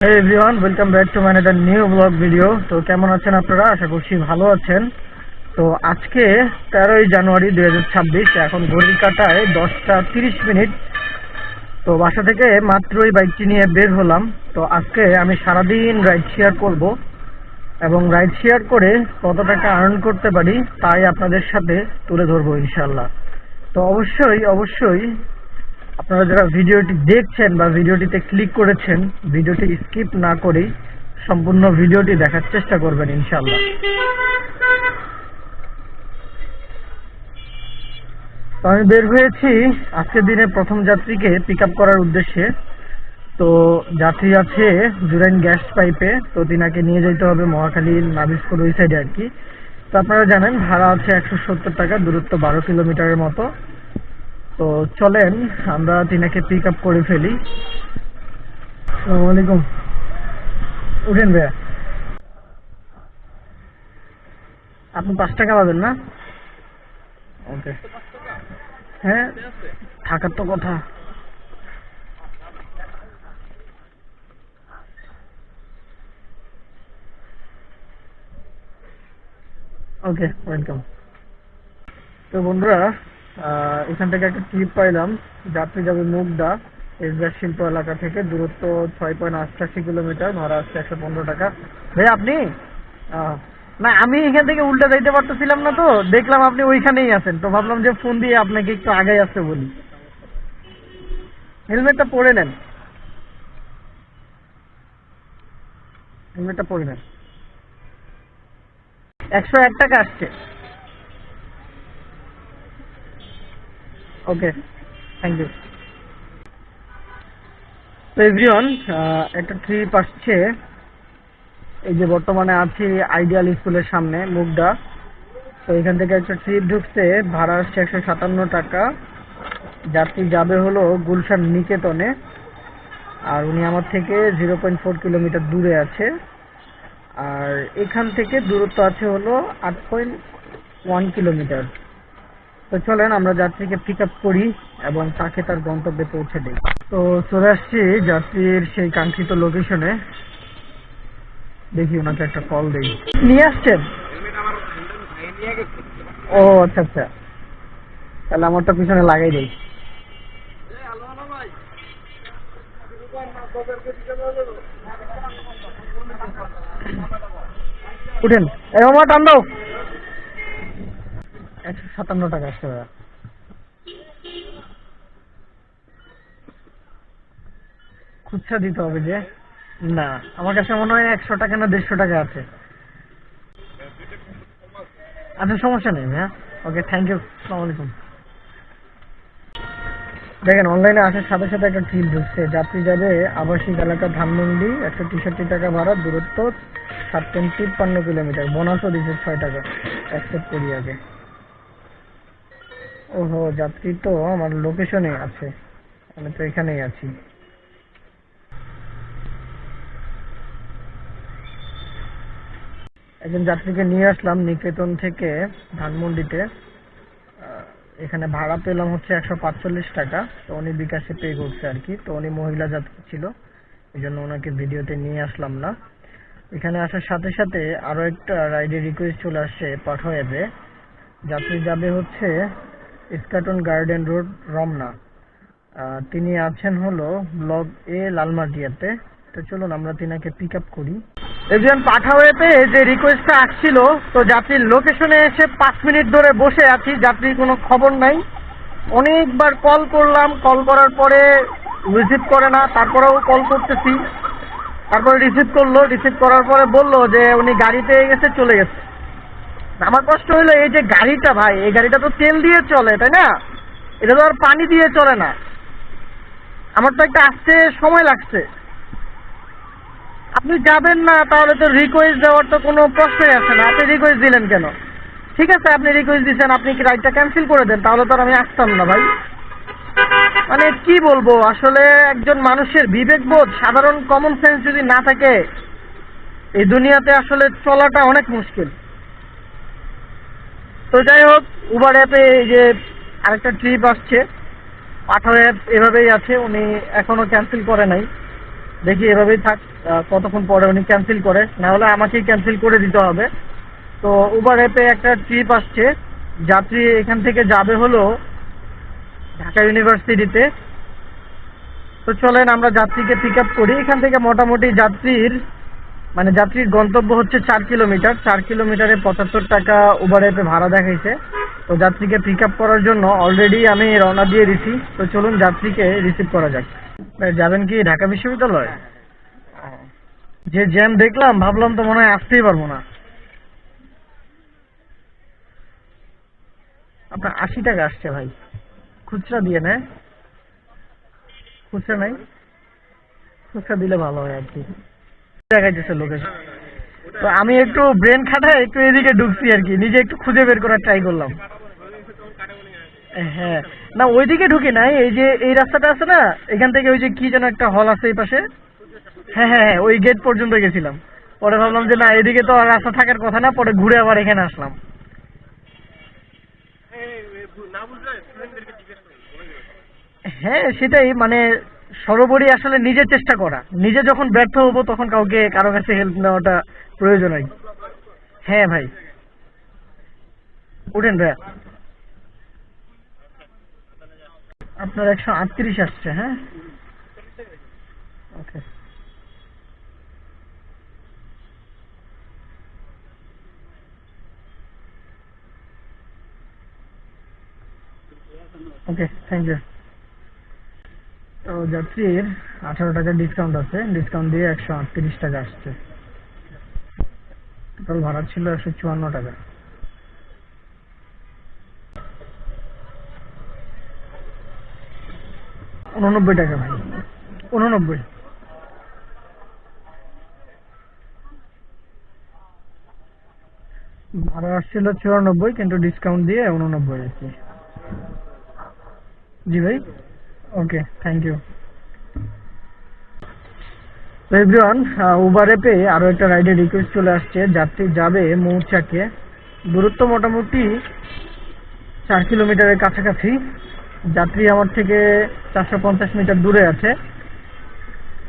Hey everyone, welcome back to my another new vlog video. তো কেমন আছেন আপনারা? আশা করছি ভালো আছেন। তো আজকে 13ই জানুয়ারি 2026, এখন ঘড়ির কাঁটায় 10:30। তো বাসা থেকে মাত্রই বাইকটি নিয়ে বের হলাম। তো আজকে আমি সারাদিন রাইড শেয়ার করব এবং রাইড শেয়ার করে কত টাকা আর্ন করতে পারি তাই আপনাদের সাথে তুলে ধরবো ইনশাআল্লাহ। তো অবশ্যই আপনারা যারা ভিডিওটি দেখছেন বা ভিডিওটিতে ক্লিক করেছেন, ভিডিওটি স্কিপ না করেই সম্পূর্ণ ভিডিওটি দেখার চেষ্টা করবেন ইনশাআল্লাহ। তো আমি বের হয়েছি আজকের দিনে প্রথম যাত্রীকে পিক আপ করার উদ্দেশ্যে। তো যাত্রী আছে জুরাইন গ্যাস পাইপে, তো তিনাকে নিয়ে যেতে হবে মহাখালীর নাবিস্কোর ওই সাইডে আর কি। তো আপনারা জানেন ভাড়া আছে 170 টাকা, দূরত্ব 12 কিলোমিটারের মতো। তো চলেন আমরা তিনাকে পিক আপ করে ফেলি। আসসালামু আলাইকুম, উঠেন ভাইয়া। আপনি 5 টাকা পাবেন না? ওকে, হ্যাঁ থাকার তো কথা। ওকে, ওয়েলকাম। তো বন্ধুরা, এখান থেকে একটা ট্রিপ পাইলাম। যাত্রী যাবে মুগদা এসবিআর শিল্প এলাকা থেকে, দূরত্ব 6.88 কিলোমিটার, ভাড়া আসছে 115 টাকা। ভাই আপনি না, আমি এখান থেকে উল্টা যাইতে পারতেছিলাম না, তো দেখলাম আপনি ওইখানেই আছেন, তো ভাবলাম যে ফোন দিয়ে আপনাকে একটু আগে আসতে বলি। হেলমেটটা পরে নেন, হেলমেটটা পরে নেন। 101 টাকা আসছে। ওকে, থ্যাংক ইউ। তো এভরিওয়ান, একটা ট্রিপ আসছে। এই যে বর্তমানে আছি আইডিয়াল স্কুলের সামনে মুগদা। তো এখান থেকে একটা ট্রিপ ঢুকছে, ভাড়া আসছে 157 টাকা। যাত্রী যাবে হলো গুলশান নিকেতনে, আর উনি আমার থেকে 0.4 কিলোমিটার দূরে আছে। আর এখান থেকে দূরত্ব আছে হলো 8.1 কিলোমিটার। তো চলেন আমরা যাত্রীকে পিক আপ করি এবং তাকে তার গন্তব্যে পৌঁছে দিই। তো চলে আসছি যাত্রীর সেই কাঙ্ক্ষিত লোকেশনে। দেখি ওনাকে একটা কল দেই। নিয়ে আসছেন? ও আচ্ছা আচ্ছা, তাহলে আমারটা পিছনে লাগাই দেই। উঠেন, এই মামা টান দাও। 157 টাকা আসছে ভাইয়া। খুচরা দিতে হবে যে? না, আমার কাছে মনে হয় 100 টাকা না 150 টাকা আছে। আচ্ছা সমস্যা নেই ভাইয়া, ওকে থ্যাংক ইউ, আসসালামু আলাইকুম। দেখেন অনলাইনে আসার সাথে সাথে একটা ট্রিপ ঢুকছে। যাত্রী যাবে আবাসিক এলাকা ধানমন্ডি, 163 টাকা ভাড়া, দূরত্ব 7.53 কিলোমিটার, বোনাসও দিচ্ছে 6 টাকা। অ্যাকসেপ্ট করি আগে। ওহো, যাত্রী তো আমার লোকেশনে আছে, আমি তো এখানেই আছি। একজন যাত্রীকে নিয়ে আসলাম নিকেতন থেকে ধানমন্ডিতে। এখানে ভাড়া পেলাম হচ্ছে 145 টাকা। তো উনি বিকাশে পে করছে আর কি। তো উনি মহিলা যাত্রী ছিল, এই জন্য ওনাকে ভিডিওতে নিয়ে আসলাম না। এখানে আসার সাথে সাথে আরো একটা রাইডের রিকোয়েস্ট চলে আসছে পাঠাও অ্যাপে। যাত্রী যাবে হচ্ছে ইস্কাটন গার্ডেন রোড, রমনা। তিনি আছেন হলো ব্লক এ, লালমাটিয়াতে। তো চলুন আমরা তিনাকে পিক আপ করি। একজন পাঠাও অ্যাপে যে রিকোয়েস্টটা আসছিল, তো যাত্রীর লোকেশনে এসে 5 মিনিট ধরে বসে আছি, যাত্রীর কোনো খবর নাই। অনেকবার কল করলাম, কল করার পরে রিসিভ করে না, তারপরেও কল করতেছি, তারপরে রিসিভ করলো, রিসিভ করার পরে বললো যে উনি গাড়ি পেয়ে গেছে, চলে গেছে। আমার কষ্ট হইলো, এই যে গাড়িটা ভাই, এই গাড়িটা তো তেল দিয়ে চলে তাই না, এটা তো আর পানি দিয়ে চলে না। আমার তো একটা আসতে সময় লাগছে। আপনি যাবেন না তাহলে তো রিকোয়েস্ট দেওয়ার তো কোনো প্রশ্নই আসে না। আপনি রিকোয়েস্ট দিলেন কেন? ঠিক আছে আপনি রিকোয়েস্ট দিচ্ছেন, আপনি কি রাইডটা ক্যান্সেল করে দেন, তাহলে তো আর আমি আসতাম না ভাই। মানে কি বলবো, আসলে একজন মানুষের বিবেকবোধ, সাধারণ কমন সেন্স যদি না থাকে, এই দুনিয়াতে আসলে চলাটা অনেক মুশকিল। তো যাই হোক, উবার অ্যাপে এই যে আরেকটা ট্রিপ আসছে, পাঠাও অ্যাপ এভাবেই আছে, উনি এখনো ক্যান্সেল করে নাই। দেখি এভাবেই থাক, কতক্ষণ পরে উনি ক্যান্সেল করে, না হলে আমাকেই ক্যান্সেল করে দিতে হবে। তো উবার অ্যাপে একটা ট্রিপ আসছে, যাত্রী এখান থেকে যাবে হলো ঢাকা ইউনিভার্সিটিতে। তো চলেন আমরা যাত্রীকে পিক আপ করি। এখান থেকে মোটামুটি যাত্রীর গন্তব্য হচ্ছে 4 কিলোমিটার। 4 কিলোমিটারে 75 টাকা উবার অ্যাপে ভাড়া দেখাইছে। তো যাত্রীকে পিক আপ করার জন্য অলরেডি আমি রওনা দিয়ে দিছি। তো চলুন যাত্রীকে রিসিভ করা যাক। যাবেন কি ঢাকা বিশ্ববিদ্যালয়? যে জ্যাম দেখলাম, ভাবলাম তো মনে হয় আসতেই পারবো না। আপনার 80 টাকা আসছে ভাই, খুচরা দিয়ে নেয়। খুচরা নাই, খুচরা দিলে ভালো হয় আর কি। দেখাইতেছে লোকেশন। তো আমি একটু ব্রেন খাটায় একটু এদিকে ঢুকছি আর কি, নিজে একটু খুঁজে বের করার ট্রাই করলাম। হ্যাঁ, না ওইদিকে ঢুকি নাই, এই যে এই রাস্তাটা আছে না, এখান থেকে ওই যে কি যেন একটা হল আছে এই পাশে। হ্যাঁ হ্যাঁ হ্যাঁ, ওই গেট পর্যন্ত গেছিলাম। পরে ভাবলাম যে না, এদিকে তো আর রাস্তা থাকার কথা না, পরে ঘুরে আবার এখানে আসলাম। হ্যাঁ সেটাই, সর্বোপরি আসলে নিজে চেষ্টা করা, নিজে যখন ব্যর্থ হবো তখন কারো কাছে হেল্প নেওয়াটা প্রয়োজন হয়। হ্যাঁ ভাই, উঠেন ভাইয়া। আপনার 138 আসছে। হ্যাঁ, ওকে ওকে, থ্যাংক ইউ। তো যাত্রীর 18 টাকা ডিসকাউন্ট আছে, ডিসকাউন্ট দিয়ে 138 টাকা আসছে। টোটাল ভাড়া ছিল 154 টাকা। 89 টাকা ভাই, 89। ভাড়া আসছিল 94, কিন্তু ডিসকাউন্ট দিয়ে 89 আর কি। জি ভাই, ওকে থ্যাংক ইউ। তো এভরিওয়ান, উবার অ্যাপে আরো একটা রাইডের রিকোয়েস্ট চলে আসছে। যাত্রী যাবে মৌচাকে, দূরত্ব মোটামুটি 4 কিলোমিটারের কাছাকাছি। যাত্রী আমার থেকে 450 মিটার দূরে আছে।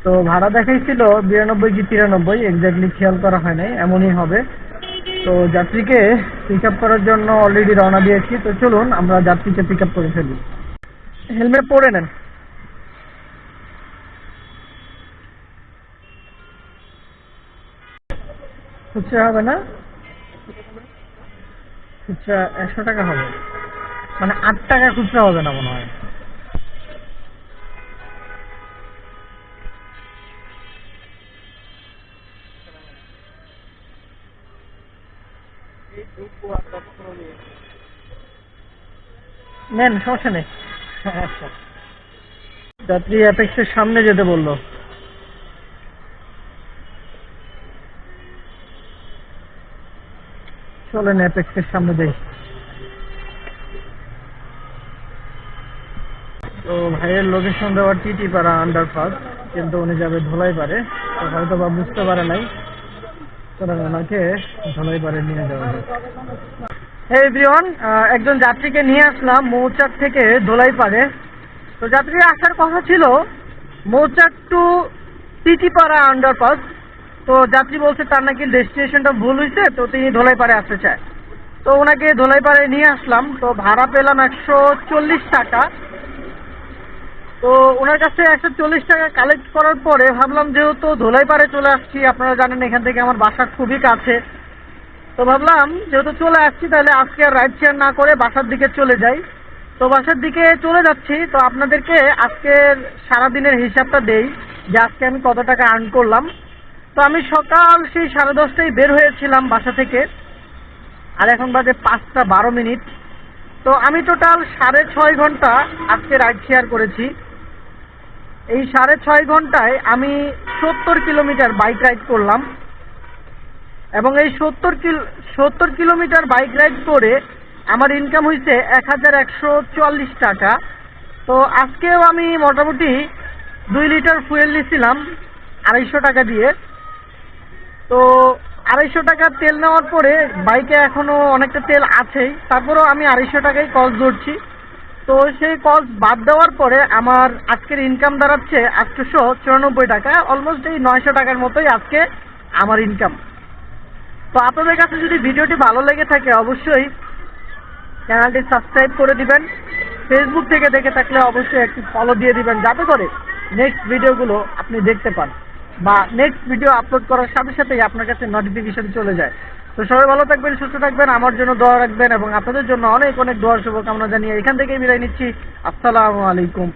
তো ভাড়া দেখাইছিল 92 কি 93, এক্স্যাক্টলি খেয়াল করা হয় নাই, এমনই হবে। তো যাত্রীকে পিক আপ করার জন্য অলরেডি রওনা দিয়েছি। তো চলুন আমরা যাত্রীকে পিক আপ করে ফেলি। হেলমেট পরে নেন। খুচরা হবে না, খুচরা 100 টাকা হবে, 8 টাকা খুচরা হবে না মনে হয়। নেন, সমস্যা নেই। আচ্ছা, যাত্রী অ্যাপেক্সের সামনে যেতে বললো। চলেন অ্যাপেক্সের সামনে যাই। তো ভাইয়ের লোকেশন দেওয়ার টিটি পাড়া আন্ডারপাস, কিন্তু উনি যাবে ধোলাইপাড়ে। তো হয়তো বা বুঝতে পারে নাই, সুতরাং ওনাকে ধোলাইপাড়ে নিয়ে যাওয়া যায়। এই এভরিওয়ান, একজন যাত্রীকে নিয়ে আসলাম মৌচাক থেকে ধোলাইপাড়ে। তো যাত্রীর আসার কথা ছিল মৌচাক টু টিটিপাড়া আন্ডারপাস। তো যাত্রী বলছে তার নাকি ডেস্টিনেশনটা ভুল হয়েছে, তো তিনি ধোলাইপাড়ে আসতে চায়। তো ওনাকে ধোলাইপাড়ে নিয়ে আসলাম। তো ভাড়া পেলাম 140 টাকা। তো ওনার কাছে 140 টাকা কালেক্ট করার পরে ভাবলাম যেহেতু ধোলাইপাড়ে চলে আসছি, আপনারা জানেন এখান থেকে আমার বাসা খুবই কাছে। তো ভাবলাম যেহেতু চলে আসছি, তাহলে আজকে আর রাইড শেয়ার না করে বাসার দিকে চলে যাই। তো বাসার দিকে চলে যাচ্ছি। তো আপনাদেরকে আজকের সারাদিনের হিসাবটা দেই যে আজকে আমি কত টাকা আর্ন করলাম। তো আমি সকাল সেই 10:30টায় বের হয়েছিলাম বাসা থেকে, আর এখন বাজে 5টা 12 মিনিট। তো আমি টোটাল 6.5 ঘন্টা আজকে রাইড শেয়ার করেছি। এই 6.5 ঘন্টায় আমি 70 কিলোমিটার বাইক রাইড করলাম, এবং এই 70 কিলোমিটার বাইক রাইড করে আমার ইনকাম হয়েছে 1144 টাকা। তো আজকেও আমি মোটামুটি 2 লিটার ফুয়েল নিয়েছিলাম 250 টাকা দিয়ে। তো 250 টাকা তেল নেওয়ার পরে বাইকে এখনো অনেকটা তেল আছেই, তারপরেও আমি 250 টাকাই কস্ট ধরছি। তো সেই কস্ট বাদ দেওয়ার পরে আমার আজকের ইনকাম দাঁড়াচ্ছে 894 টাকা, অলমোস্ট এই 900 টাকার মতোই আজকে আমার ইনকাম। তো আপনাদের কাছে যদি ভিডিওটি ভালো লেগে থাকে অবশ্যই চ্যানেলটি সাবস্ক্রাইব করে দিবেন। ফেসবুক থেকে দেখে থাকলে অবশ্যই একটি ফলো দিয়ে দিবেন, যাতে করে নেক্সট ভিডিওগুলো আপনি দেখতে পান বা নেক্সট ভিডিও আপলোড করার সাথে সাথেই আপনার কাছে নোটিফিকেশন চলে যায়। তো সবাই ভালো থাকবেন, সুস্থ থাকবেন, আমার জন্য দোয়া রাখবেন এবং আপনাদের জন্য অনেক অনেক দোয়ার শুভকামনা জানিয়ে এখান থেকেই বিদায় নিচ্ছি। আসসালামু আলাইকুম।